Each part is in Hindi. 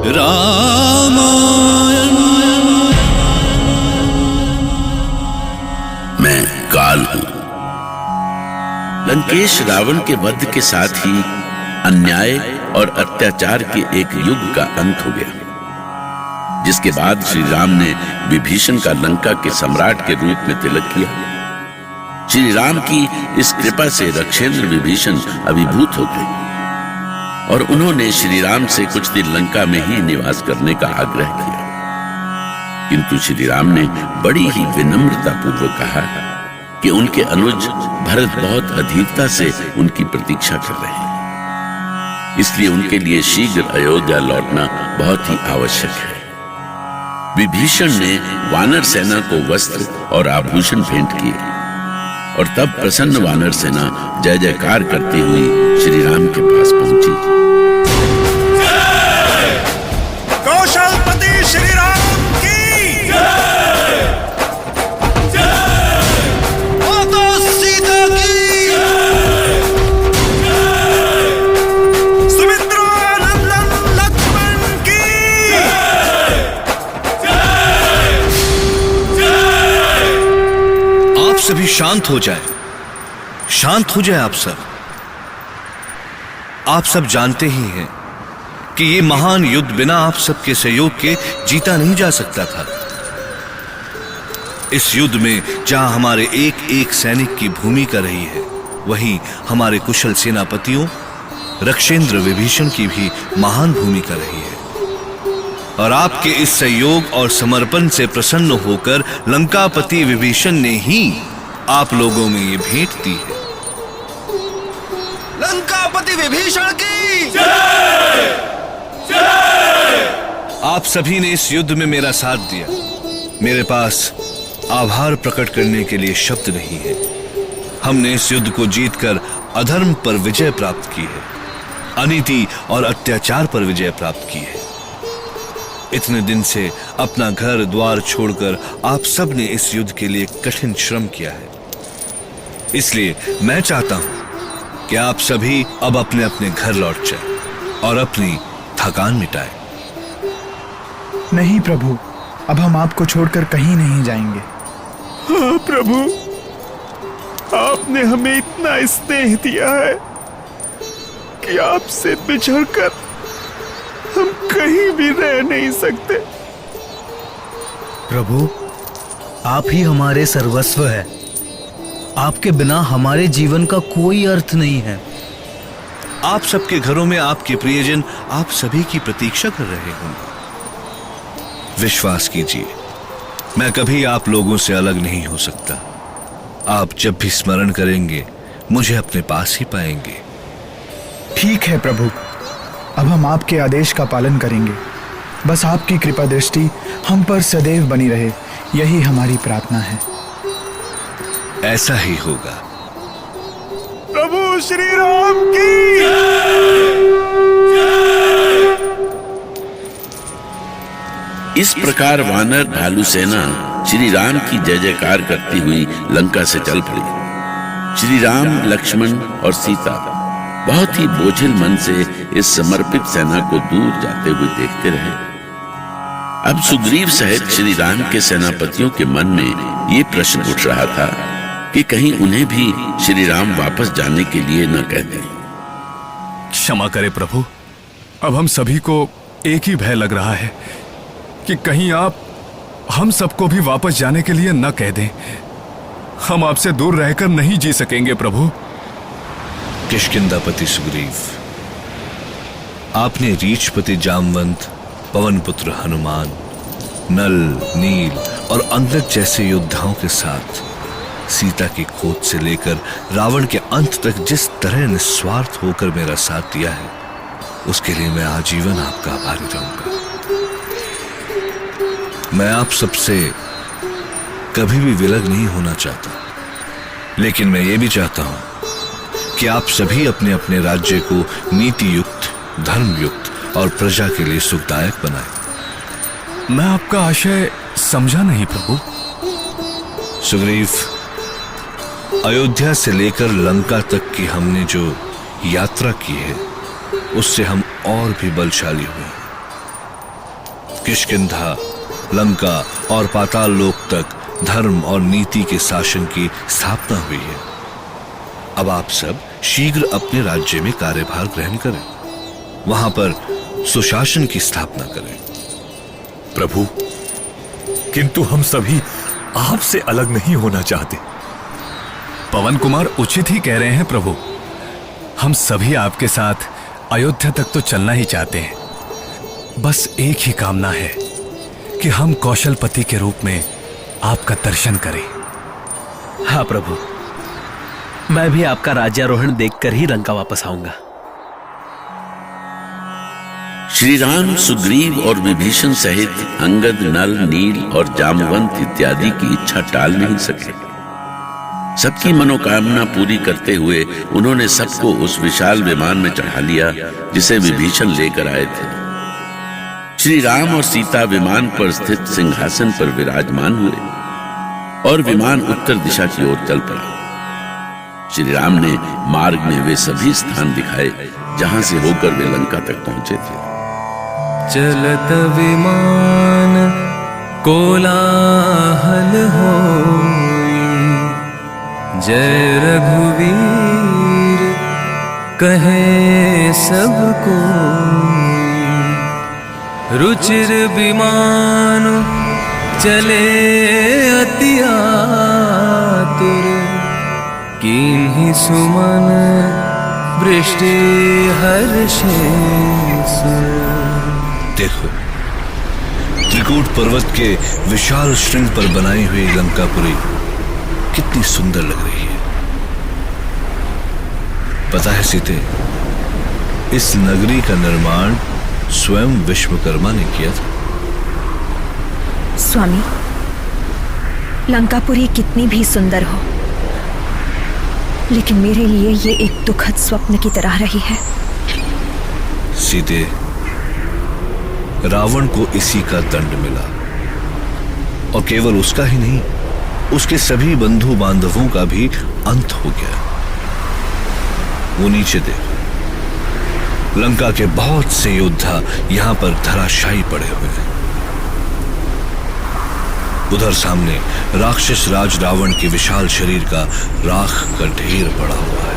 रामायण। मैं काल हूं। लंकेश रावण के वध के साथ ही अन्याय और अत्याचार के एक युग का अंत हो गया, जिसके बाद श्री राम ने विभीषण का लंका के सम्राट के रूप में तिलक किया। श्री राम की इस कृपा से रक्षेंद्र विभीषण अभिभूत हो गए और उन्होंने श्री राम से कुछ दिन लंका में ही निवास करने का आग्रह किया। किंतु श्री राम ने बड़ी ही विनम्रता पूर्वक कहा कि उनके अनुज भरत बहुत अधीरता से उनकी प्रतीक्षा कर रहे हैं, इसलिए उनके लिए शीघ्र अयोध्या लौटना बहुत ही आवश्यक है। विभीषण ने वानर सेना को वस्त्र और आभूषण भेंट किए और तब प्रसन्न वानर सेना जय जयकार करती हुई श्री राम के पास पहुंची। कौशलपति श्री राम की जय! जय! माता सीता की जय! जय! सुमित्रा नंदन लक्ष्मण की जय! जय! जय! आप सभी शांत हो जाए, शांत हो जाए। आप सब जानते ही हैं कि ये महान युद्ध बिना आप सबके सहयोग के जीता नहीं जा सकता था। इस युद्ध में जहां हमारे एक एक सैनिक की भूमिका रही है, वहीं हमारे कुशल सेनापतियों रक्षेंद्र विभीषण की भी महान भूमिका रही है। और आपके इस सहयोग और समर्पण से प्रसन्न होकर लंकापति विभीषण ने ही आप लोगों में ये भेंट दी है। लंकापति विभीषण की जय! जय! आप सभी ने इस युद्ध में मेरा साथ दिया। मेरे पास आभार प्रकट करने के लिए शब्द नहीं है। हमने इस युद्ध को जीतकर अधर्म पर विजय प्राप्त की है, अनीति और अत्याचार पर विजय प्राप्त की है। इतने दिन से अपना घर द्वार छोड़कर आप सब ने इस युद्ध के लिए कठिन श्रम किया है। इसलिए मैं चाहता हूं कि आप सभी अब अपने अपने घर लौट जाएं और अपनी थकान मिटाएं। नहीं प्रभु, अब हम आपको छोड़कर कहीं नहीं जाएंगे। हाँ प्रभु, आपने हमें इतना स्नेह दिया है कि आपसे बिछड़कर हम कहीं भी रह नहीं सकते। प्रभु, आप ही हमारे सर्वस्व है। आपके बिना हमारे जीवन का कोई अर्थ नहीं है। आप सबके घरों में आपके प्रियजन आप सभी की प्रतीक्षा कर रहे होंगे। विश्वास कीजिए, मैं कभी आप लोगों से अलग नहीं हो सकता। आप जब भी स्मरण करेंगे मुझे अपने पास ही पाएंगे। ठीक है प्रभु, अब हम आपके आदेश का पालन करेंगे। बस आपकी कृपा दृष्टि हम पर सदैव बनी रहे, यही हमारी प्रार्थना है। ऐसा ही होगा। प्रभु श्री राम की जय! जय! इस प्रकार वानर भालू सेना श्री राम की जय जयकार करती हुई लंका से चल पड़ी। श्री राम, लक्ष्मण और सीता बहुत ही बोझिल मन से इस समर्पित सेना को दूर जाते हुए देखते रहे। अब सुग्रीव सहित श्री राम के सेनापतियों के मन में ये प्रश्न उठ रहा था कि कहीं उन्हें भी श्री राम वापस जाने के लिए न कह दें। क्षमा करे प्रभु, अब हम सभी को एक ही भय लग रहा है कि कहीं आप हम सबको भी वापस जाने के लिए न कह दें। हम आपसे दूर रहकर नहीं जी सकेंगे प्रभु। किष्किंधापति सुग्रीव, आपने रीछपति जामवंत, पवन पुत्र हनुमान, नल, नील और अंगद जैसे योद्धाओं के साथ सीता की खोज से लेकर रावण के अंत तक जिस तरह निस्वार्थ होकर मेरा साथ दिया है, उसके लिए मैं आजीवन आपका आभारी रहूंगा। मैं आप सबसे कभी भी विलग नहीं होना चाहता, लेकिन मैं ये भी चाहता हूं कि आप सभी अपने अपने राज्य को नीति युक्त, धर्म युक्त और प्रजा के लिए सुखदायक बनाएं। मैं आपका आशय समझा नहीं प्रभु। सुग्रीव, अयोध्या से लेकर लंका तक की हमने जो यात्रा की है, उससे हम और भी बलशाली हुए। किष्किंधा, लंका और पाताल लोक तक धर्म और नीति के शासन की स्थापना हुई है। अब आप सब शीघ्र अपने राज्य में कार्यभार ग्रहण करें, वहां पर सुशासन की स्थापना करें। प्रभु, किंतु हम सभी आपसे अलग नहीं होना चाहते। पवन कुमार उचित ही कह रहे हैं प्रभु। हम सभी आपके साथ अयोध्या तक तो चलना ही चाहते हैं। बस एक ही कामना है कि हम कौशलपति के रूप में आपका दर्शन करें। हाँ प्रभु, मैं भी आपका राज्यारोहण देखकर ही लंका वापस आऊंगा। श्री राम सुग्रीव और विभीषण सहित अंगद, नल, नील और जामवंत इत्यादि की इच्छा टाल नहीं सके। सबकी मनोकामना पूरी करते हुए उन्होंने सबको उस विशाल विमान में चढ़ा लिया जिसे विभीषण लेकर आए थे। श्री राम और सीता विमान पर स्थित सिंहासन पर विराजमान हुए और विमान उत्तर दिशा की ओर चल पड़ा। श्री राम ने मार्ग में वे सभी स्थान दिखाए जहां से होकर वे लंका तक पहुंचे थे। चलत विमान कोलाहल होई, जय रघुवीर कहे सब कोई। रुचिर विमान चले अति आतुर, कीन्ही सुमन वृष्टि हर्षे सुर। देखो, त्रिकूट पर्वत के विशाल श्रृंग पर बनाई हुई लंकापुरी कितनी सुंदर लग रही है। पता है सीते, इस नगरी का निर्माण स्वयं विश्वकर्मा ने किया था। स्वामी, लंकापुरी कितनी भी सुंदर हो, लेकिन मेरे लिए ये एक दुखद स्वप्न की तरह रही है। सीते, रावण को इसी का दंड मिला, और केवल उसका ही नहीं, उसके सभी बंधु बांधवों का भी अंत हो गया। वो नीचे देखो, लंका के बहुत से योद्धा यहां पर धराशायी पड़े हुए हैं। उधर सामने राक्षस राज रावण के विशाल शरीर का राख का ढेर पड़ा हुआ है।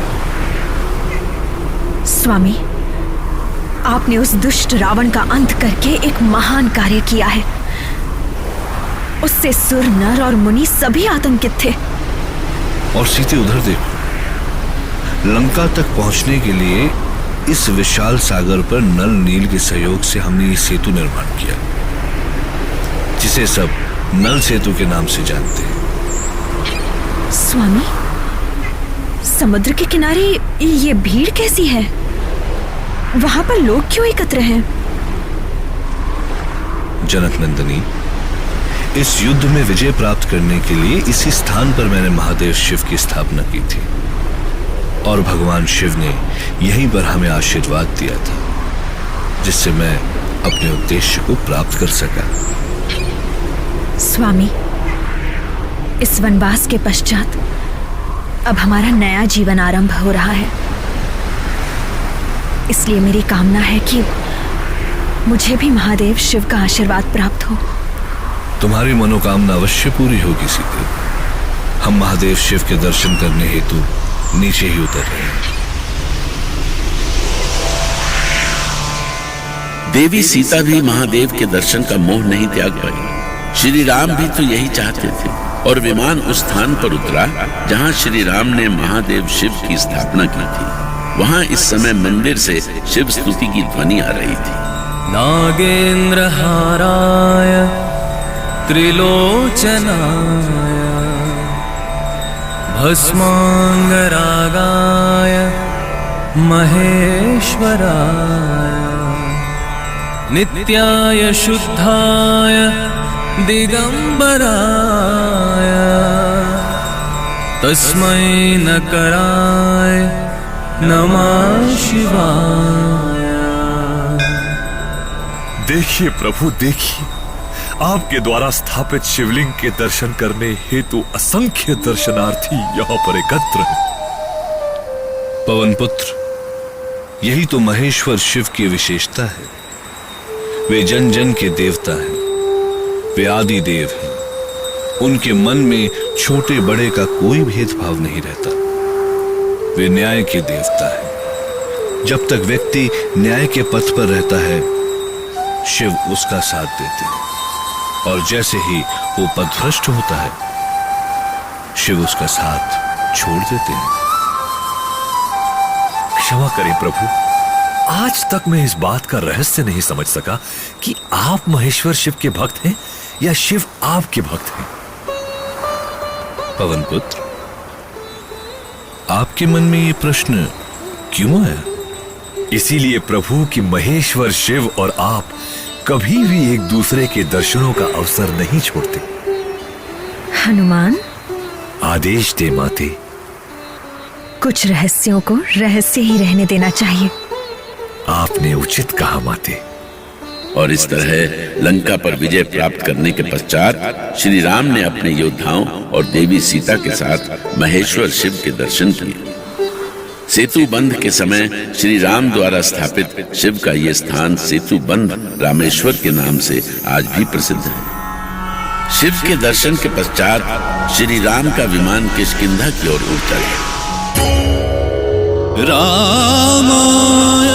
स्वामी, आपने उस दुष्ट रावण का अंत करके एक महान कार्य किया है। उससे सुर, नर और मुनि सभी आतंकित थे। और सीते उधर देखो, लंका तक पहुंचने के लिए इस विशाल सागर पर नल नील के सहयोग से हमने ये सेतु निर्माण किया, जिसे सब नल सेतु के नाम से जानते हैं। स्वामी, समुद्र के किनारे ये भीड़ कैसी है? वहां पर लोग क्यों एकत्र हैं? जनक नंदिनी, इस युद्ध में विजय प्राप्त करने के लिए इसी स्थान पर मैंने महादेव शिव की स्थापना की थी, और भगवान शिव ने यहीं पर हमें आशीर्वाद दिया था, जिससे मैं अपने उद्देश्य को प्राप्त कर सका। स्वामी, इस वनवास के पश्चात अब हमारा नया जीवन आरंभ हो रहा है। इसलिए मेरी कामना है कि मुझे भी महादेव शिव का आशीर्वाद प्राप्त हो। तुम्हारी मनोकामना अवश्य पूरी होगी सीते। हम महादेव शिव के दर्शन करने हेतु नीचे ही उतर रहे हैं। देवी सीता भी महादेव के दर्शन का मोह नहीं त्याग पाई। श्री राम भी तो यही चाहते थे, और विमान उस स्थान पर उतरा जहां श्री राम ने महादेव शिव की स्थापना की थी। वहां इस समय मंदिर से शिव स्तुति की ध्वनि आ रही थी। नागेंद्र हाराय त्रिलोचनाय भस्मांगरागाय महेश्वराय नित्याय शुद्धाय दिगंबराय तस्मै नकराय नमः शिवाय। देखिए प्रभु, देखिए, आपके द्वारा स्थापित शिवलिंग के दर्शन करने हेतु असंख्य दर्शनार्थी यहाँ पर एकत्र हैं। पवन पुत्र, यही तो महेश्वर शिव की विशेषता है। वे जन जन के देवता हैं, वे आदि देव हैं। उनके मन में छोटे बड़े का कोई भेदभाव नहीं रहता। वे न्याय के देवता हैं। जब तक व्यक्ति न्याय के पथ पर रहता है, शिव उसका साथ देते हैं, और जैसे ही वो पथभ्रष्ट होता है, शिव उसका साथ छोड़ देते हैं। क्षमा करें प्रभु, आज तक मैं इस बात का रहस्य नहीं समझ सका कि आप महेश्वर शिव के भक्त हैं या शिव आपके भक्त हैं। पवन पुत्र, आपके मन में ये प्रश्न क्यों आया? इसीलिए प्रभु कि महेश्वर शिव और आप कभी भी एक दूसरे के दर्शनों का अवसर नहीं छोड़ते। हनुमान, आदेश दे माते। कुछ रहस्यों को रहस्य ही रहने देना चाहिए। आपने उचित कहा माते। और इस तरह लंका पर विजय प्राप्त करने के पश्चात श्री राम ने अपने योद्धाओं और देवी सीता के साथ महेश्वर शिव के दर्शन किए। सेतु बंध के समय श्री राम द्वारा स्थापित शिव का ये स्थान सेतु बंध रामेश्वर के नाम से आज भी प्रसिद्ध है। शिव के दर्शन के पश्चात श्री राम का विमान किष्किंधा की ओर उड़ चला। रामाय